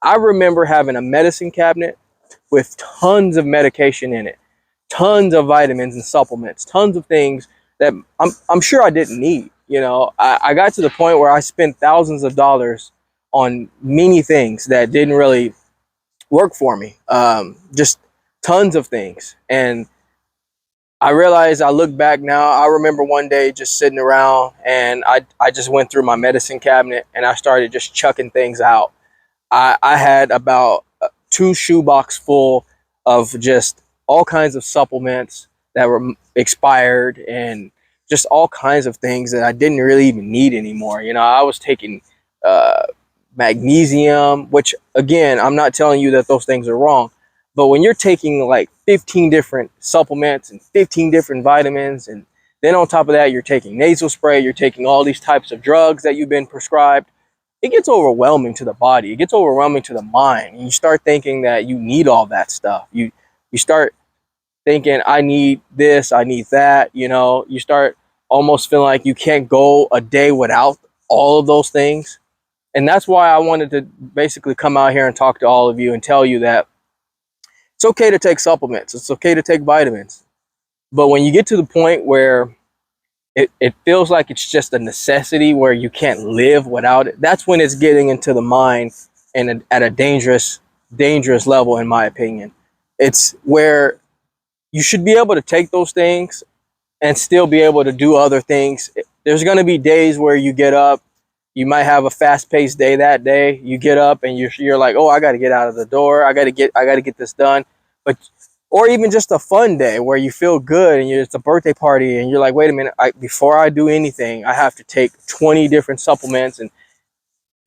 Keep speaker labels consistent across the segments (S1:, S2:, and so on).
S1: I remember having a medicine cabinet with tons of medication in it, tons of vitamins and supplements, tons of things that I'm sure I didn't need. You know, I got to the point where I spent thousands of dollars on many things that didn't really work for me. Just tons of things. And I realized, I look back now, I remember one day just sitting around and I just went through my medicine cabinet and I started just chucking things out. I had about 2 shoebox full of just all kinds of supplements that were expired and just all kinds of things that I didn't really even need anymore. You know, I was taking magnesium, which again, I'm not telling you that those things are wrong, but when you're taking like 15 different supplements and 15 different vitamins, and then on top of that, you're taking nasal spray, you're taking all these types of drugs that you've been prescribed, it gets overwhelming to the body. It gets overwhelming to the mind. And you start thinking that you need all that stuff. You start thinking, I need this, I need that. You know, you start almost feeling like you can't go a day without all of those things. And that's why I wanted to basically come out here and talk to all of you and tell you that it's okay to take supplements. It's okay to take vitamins. But when you get to the point where it feels like it's just a necessity where you can't live without it, that's when it's getting into the mind and at a dangerous level, in my opinion. It's where you should be able to take those things and still be able to do other things. There's going to be days where you get up, you might have a fast-paced day that day. You get up and you're like, oh, I got to get out of the door. I got to get this done. But or even just a fun day where you feel good and it's a birthday party and you're like, wait a minute, before I do anything, I have to take 20 different supplements, and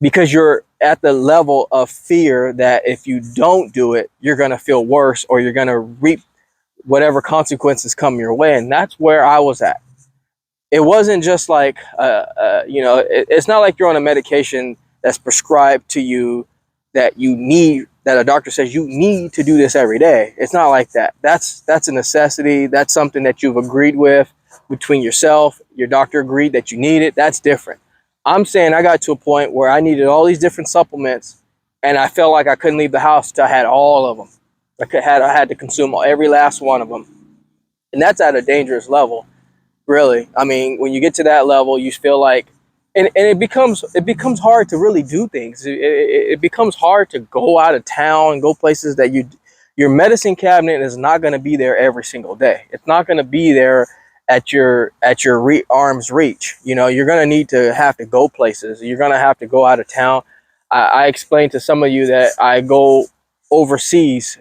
S1: because you're at the level of fear that if you don't do it, you're going to feel worse or you're going to reap whatever consequences come your way. And that's where I was at. It wasn't just like, you know, it's not like you're on a medication that's prescribed to you that you need, that a doctor says you need to do this every day. It's not like that. That's a necessity. That's something that you've agreed with between yourself. Your doctor agreed that you need it. That's different. I'm saying I got to a point where I needed all these different supplements and I felt like I couldn't leave the house till I had all of them. I had to consume every last one of them. And that's at a dangerous level. Really, I mean, when you get to that level, you feel like, and it becomes hard to really do things. It becomes hard to go out of town and go places that your medicine cabinet is not going to be there every single day. It's not going to be there at your arm's reach. You know, you're going to need to have to go places. You're going to have to go out of town. I explained to some of you that I go overseas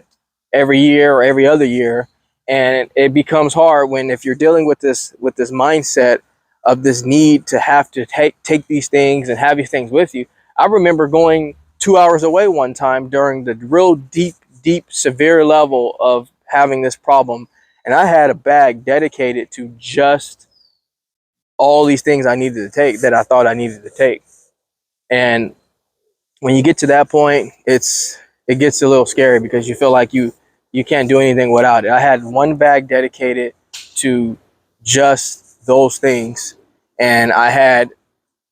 S1: every year or every other year. And it becomes hard when, if you're dealing with this mindset of this need to have to take these things and have these things with you. I remember going 2 hours away one time during the real deep, severe level of having this problem. And I had a bag dedicated to just all these things I needed to take that I thought I needed to take. And when you get to that point, it gets a little scary because you feel like you can't do anything without it. I had one bag dedicated to just those things. And I had,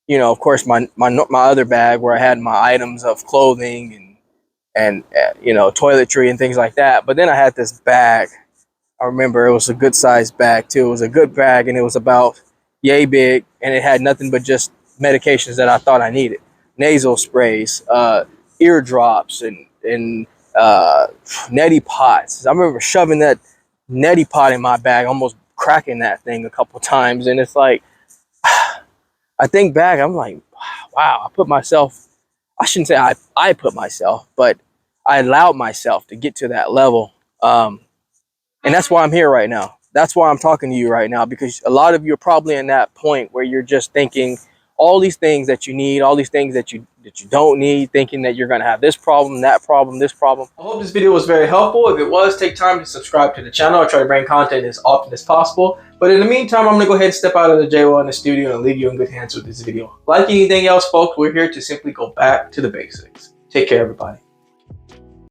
S1: you know, of course, my other bag where I had my items of clothing and you know, toiletry and things like that. But then I had this bag. I remember it was a good sized bag too. It was a good bag and it was about yay big, and it had nothing but just medications that I thought I needed. Nasal sprays, ear drops, and neti pots. I remember shoving that neti pot in my bag, almost cracking that thing a couple times. And it's like, I think back, I'm like, wow, I shouldn't say I put myself, but I allowed myself to get to that level. And that's why I'm here right now. That's why I'm talking to you right now, because a lot of you are probably in that point where you're just thinking all these things that you need, all these things that you don't need, thinking that you're going to have this problem, that problem, this problem. I hope this video was very helpful. If it was, take time to subscribe to the channel. I try to bring content as often as possible. But in the meantime, I'm going to go ahead and step out of the Jaye Wellness Studio and leave you in good hands with this video. Like anything else, folks, we're here to simply go back to the basics. Take care, everybody.